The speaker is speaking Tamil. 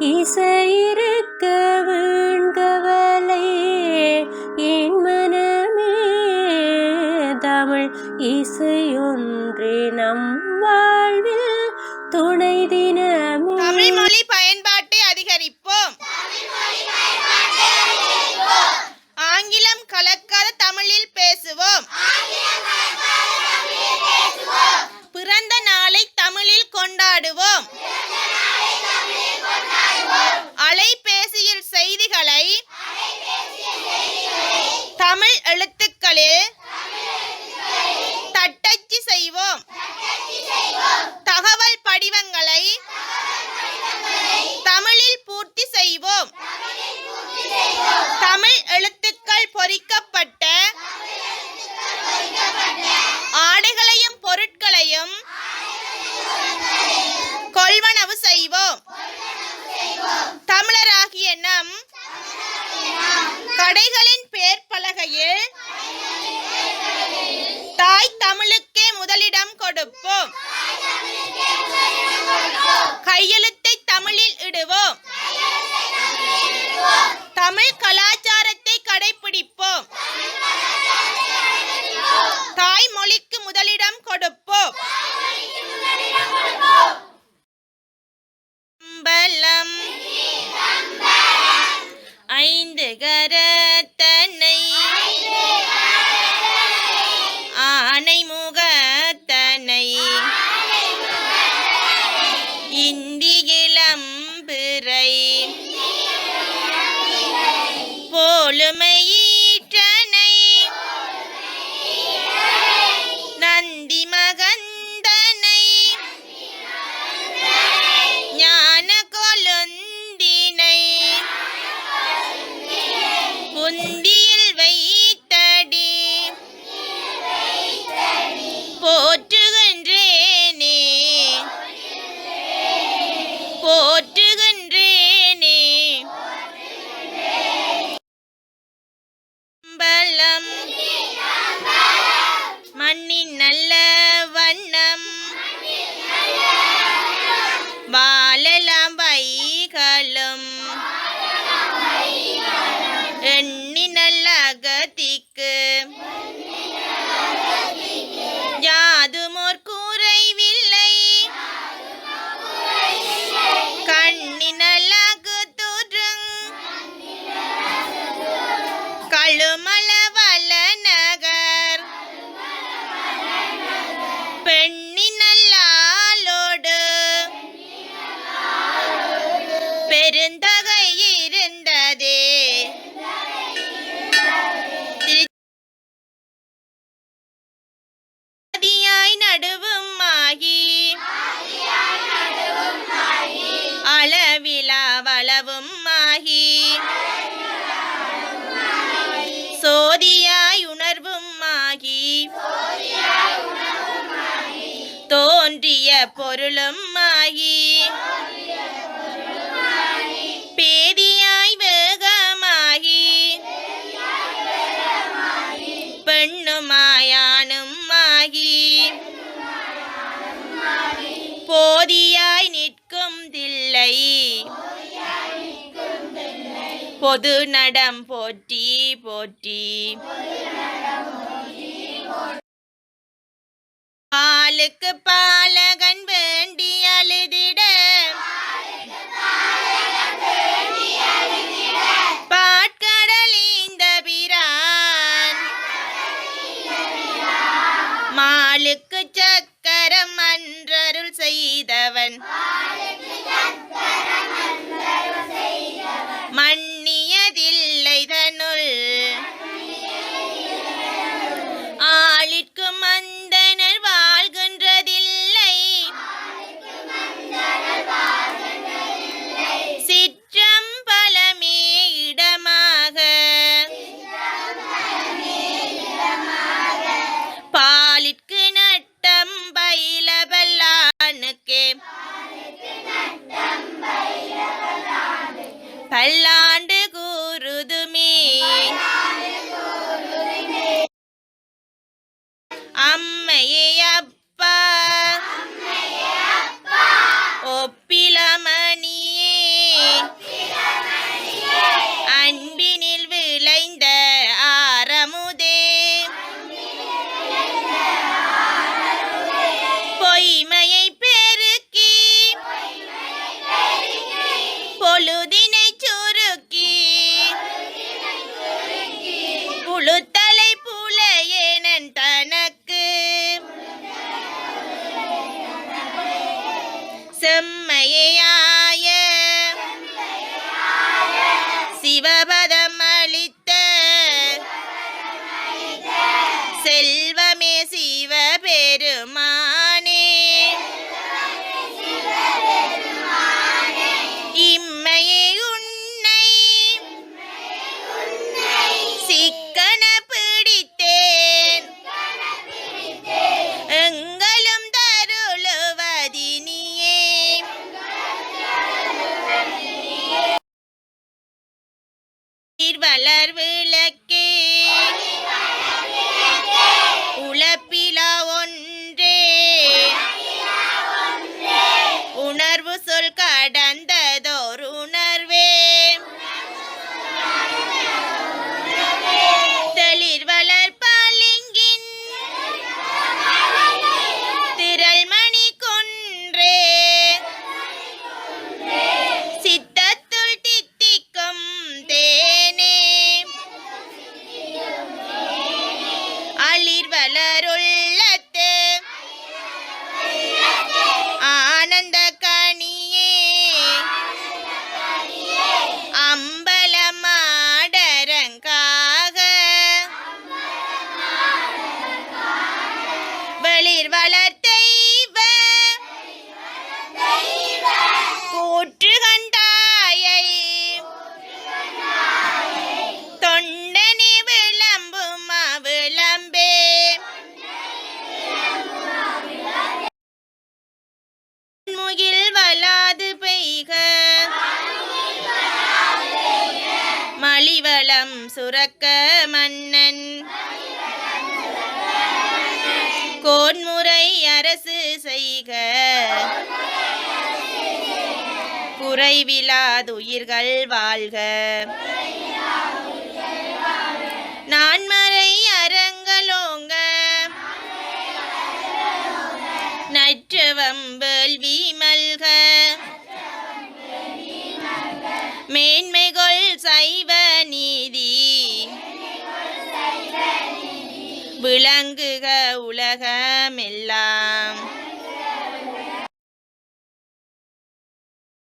இசையிருக்க வேண்கவலை என் மனமே. தமிழ் இசையொன்றே நம் வாழ்வில் துணை தினமே. தமிழ் மொழி பயன்பாட்டை அதிகரிப்போம். ஆங்கிலம் கலக்காத தமிழில் பேசுவோம். பிறந்த நாளை தமிழில் கொண்டாடுவோம். அலைபேசியில் செய்திகளை தமிழ் எழுத்துக்களில் தட்டச்சு செய்வோம். தகவல் படிவங்களை தமிழில் பூர்த்தி செய்வோம். தமிழ் எழுத்துக்கள் பொறிக்கப்பட்ட ஆடைகளையும் பொருட்களையும் கொள்வனவு செய்வோம். தமிழராகிய நம் கடைகளின் பெயர் பலகையில் தாய் தமிழுக்கே முதலிடம் கொடுப்போம். கையெழுத்தை தமிழில் இடுவோம். தமிழ் கலாச்சாரத்தை கடைபிடிப்போம். தாய்மொழிக்கு முதலிடம் கொடுப்போம். பலம் ஐந்து கரத்தனை ஆனை முகத்தனை இந்தியிலம் பிறை போலுமையீற்றனை நந்தி மகந்தனை ஞான கொழுந்தினை புந்தியில் வைத்தடி போற்றுகின்றேனே போற்றுகின்றேனே. பலம் மண்ணின் நல்ல வண்ணம் வாழலாம் வைகளும் எண்ணி நல்ல அகதிக்கு யாதுமோர் குறைவில்லை கண்ணினலகு துருங் கழுமல வல நகர் பெண்ணினல்லாலோடு பெருந்தகை இருந்ததே. ஆதியாய் நடுவும் ஆகி அளவிலா வளவும் ஆகி சோதியாய் உணர்வும் ஆகி தோன்றிய பொருளும் ஆகி பேதியாய் வேகமாகி பெண்ணுமாயானும் ஆகி போதியாய் நிற்கும் தில்லை பொது நடம் போற்றி போற்றி. பாலுக்கு பாலகன் வேண்டி அழுதிட பாட்கடலீந்த பிரான் மாலுக்கு சக்கரம் அன்றருள் செய்தவன் மன்னியதில்லை தனுள் ஆளிற்கு மந்தனர் வாழ்கின்றதில்லை சிற்றம்பலமே இடமாக பாலிற்கு நட்டம் பயிலவல்லானுக்கே பல்லாண்டு கூறுதுமே. அம்மையே அப்பா ஒப்பிலமணியே பொழுதினை சுருக்கி புழுத்தலை புலையேனன் தனக்கு செம்மையாய சிவபதம் அளித்த செல்வமே சிவபெருமானே இம்மையே உன்னை சிக்கன பிடித்தேன் எங்களும் தருளுவதினியே வளர் விளக்கே உழப்பிலா ஒன்றே உணர்வு சொல் கடந்ததோர் உணர்வே தெளிர் வளர் பாலிங்கின் திரள்மணி கொன்றே சித்தத்துள் தித்திக்கும் தேனே அளிர் வளருள்ளத்து ஆனந்த கனியே அம்பலமாடரங்காக வெளிர் வளர்த்தெய்வ கூற்று கண்டாயை தொண்டனி விளம்பும் விளம்பே முகில் வளாது பெய்க மலிவளம் சுரக்க மன்னன் கோன்முறை அரசு செய்க குறைவிலாதுயிர்கள் வாழ்க நான்மறை அரங்கலோங்க நற்றவம் வேள்வி மல்க மேன்மைகொள் சைவ நீதி விளங்குக உலக